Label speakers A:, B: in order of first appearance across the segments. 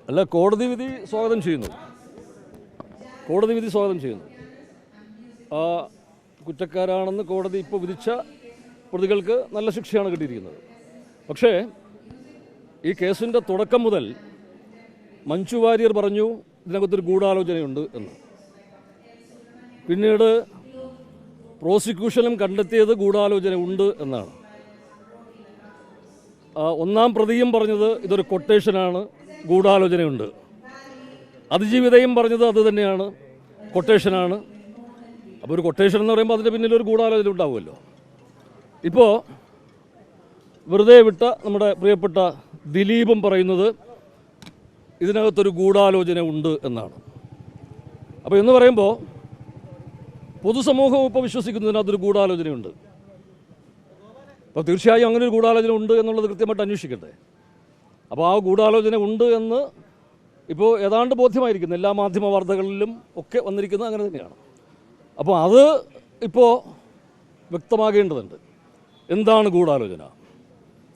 A: അല്ല, കോടതി വിധി സ്വാഗതം ചെയ്യുന്നു. കോടതി വിധി സ്വാഗതം ചെയ്യുന്നു. ആ കുറ്റക്കാരാണെന്ന് കോടതി ഇപ്പോൾ വിധിച്ച പ്രതികൾക്ക് നല്ല ശിക്ഷയാണ് കിട്ടിയിരിക്കുന്നത്. പക്ഷേ ഈ കേസിൻ്റെ തുടക്കം മുതൽ മഞ്ജു വാര്യർ പറഞ്ഞു ഇതിനകത്തൊരു ഗൂഢാലോചനയുണ്ട് എന്ന്. പിന്നീട് പ്രോസിക്യൂഷനും കണ്ടെത്തിയത് ഗൂഢാലോചന ഉണ്ട് എന്നാണ്. ഒന്നാം പ്രതിയും പറഞ്ഞത് ഇതൊരു കൊട്ടേഷനാണ്, ഗൂഢാലോചനയുണ്ട്. അതിജീവിതയും പറഞ്ഞത് അത് തന്നെയാണ്, കൊട്ടേഷനാണ്. അപ്പോൾ ഒരു കൊട്ടേഷൻ എന്ന് പറയുമ്പോൾ അതിൻ്റെ പിന്നിലൊരു ഗൂഢാലോചന ഉണ്ടാവുമല്ലോ. ഇപ്പോൾ വെറുതെ വിട്ട നമ്മുടെ പ്രിയപ്പെട്ട ദിലീപും പറയുന്നത് ഇതിനകത്തൊരു ഗൂഢാലോചന ഉണ്ട് എന്നാണ്. അപ്പോൾ എന്ന് പറയുമ്പോൾ പൊതുസമൂഹം ഇപ്പോൾ വിശ്വസിക്കുന്നതിനകത്തൊരു ഗൂഢാലോചനയുണ്ട്. അപ്പോൾ തീർച്ചയായും അങ്ങനെ ഒരു ഗൂഢാലോചന ഉണ്ട് എന്നുള്ളത് കൃത്യമായിട്ട് അന്വേഷിക്കട്ടെ. അപ്പോൾ ആ ഗൂഢാലോചന ഉണ്ട് എന്ന് ഇപ്പോൾ ഏതാണ്ട് ബോധ്യമായിരിക്കുന്നു. എല്ലാ മാധ്യമ വാർത്തകളിലും ഒക്കെ വന്നിരിക്കുന്നത് അങ്ങനെ തന്നെയാണ്. അപ്പോൾ അത് ഇപ്പോൾ വ്യക്തമാകേണ്ടതുണ്ട്. എന്താണ് ഗൂഢാലോചന,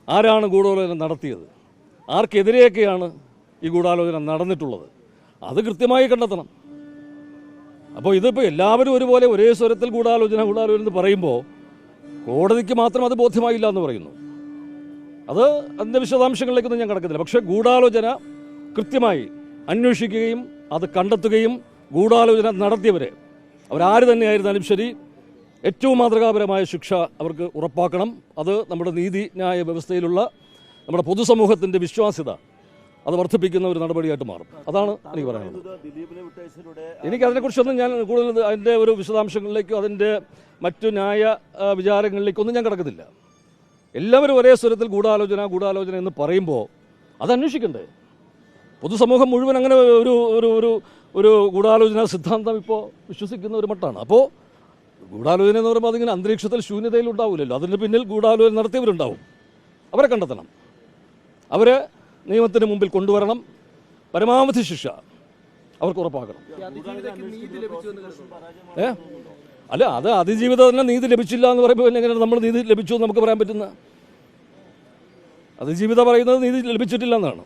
A: ആരാണ് ഗൂഢാലോചന നടത്തിയത്, ആർക്കെതിരെയൊക്കെയാണ് ഈ ഗൂഢാലോചന നടന്നിട്ടുള്ളത്, അത് കൃത്യമായി കണ്ടെത്തണം. അപ്പോൾ ഇതിപ്പോൾ എല്ലാവരും ഒരുപോലെ ഒരേ സ്വരത്തിൽ ഗൂഢാലോചന എന്ന് പറയുമ്പോൾ കോടതിക്ക് മാത്രം അത് ബോധ്യമായില്ല എന്ന് പറയുന്നു. അത് അതിൻ്റെ വിശദാംശങ്ങളിലേക്കൊന്നും ഞാൻ കടക്കുന്നില്ല. പക്ഷേ ഗൂഢാലോചന കൃത്യമായി അന്വേഷിക്കുകയും അത് കണ്ടെത്തുകയും ഗൂഢാലോചന നടത്തിയവരെ അവരാര് തന്നെയായിരുന്നാലും ശരി ഏറ്റവും മാതൃകാപരമായ ശിക്ഷ അവർക്ക് ഉറപ്പാക്കണം. അത് നമ്മുടെ നീതി ന്യായ വ്യവസ്ഥയിലുള്ള നമ്മുടെ പൊതുസമൂഹത്തിൻ്റെ വിശ്വാസ്യത അത് വർദ്ധിപ്പിക്കുന്ന ഒരു നടപടിയായിട്ട് മാറും. അതാണ് എനിക്ക് പറയാനുള്ളത്. എനിക്കതിനെക്കുറിച്ചൊന്നും ഞാൻ കൂടുതൽ അതിൻ്റെ ഒരു വിശദാംശങ്ങളിലേക്കോ അതിൻ്റെ മറ്റു ന്യായ വിചാരങ്ങളിലേക്കൊന്നും ഞാൻ കിടക്കുന്നില്ല. എല്ലാവരും ഒരേ സ്വരത്തിൽ ഗൂഢാലോചന എന്ന് പറയുമ്പോൾ അത് അന്വേഷിക്കണ്ടേ? പൊതുസമൂഹം മുഴുവൻ അങ്ങനെ ഒരു ഒരു ഒരു ഒരു ഗൂഢാലോചന സിദ്ധാന്തം ഇപ്പോൾ വിശ്വസിക്കുന്ന ഒരു മട്ടാണ്. അപ്പോൾ ഗൂഢാലോചന എന്ന് പറയുമ്പോൾ അതിങ്ങനെ അന്തരീക്ഷത്തിൽ ശൂന്യതയിൽ ഉണ്ടാവില്ലല്ലോ. അതിന് പിന്നിൽ ഗൂഢാലോചന നടത്തിയവരുണ്ടാവും. അവരെ കണ്ടെത്തണം, അവരെ നിയമത്തിന് മുമ്പിൽ കൊണ്ടുവരണം, പരമാവധി ശിക്ഷ അവർക്ക് ഉറപ്പാക്കണം. അല്ല, അത് അതിജീവിതം തന്നെ നീതി ലഭിച്ചില്ല എന്ന് പറയുമ്പോൾ എങ്ങനെയാണ് നമ്മൾ നീതി ലഭിച്ചു എന്ന് നമുക്ക് പറയാൻ പറ്റുന്ന? അതിജീവിത പറയുന്നത് നീതി ലഭിച്ചിട്ടില്ല എന്നാണ്.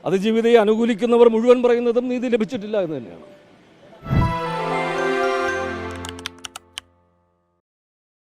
A: അതിജീവിതയെ അനുകൂലിക്കുന്നവർ മുഴുവൻ പറയുന്നതും നീതി ലഭിച്ചിട്ടില്ല എന്ന് തന്നെയാണ്.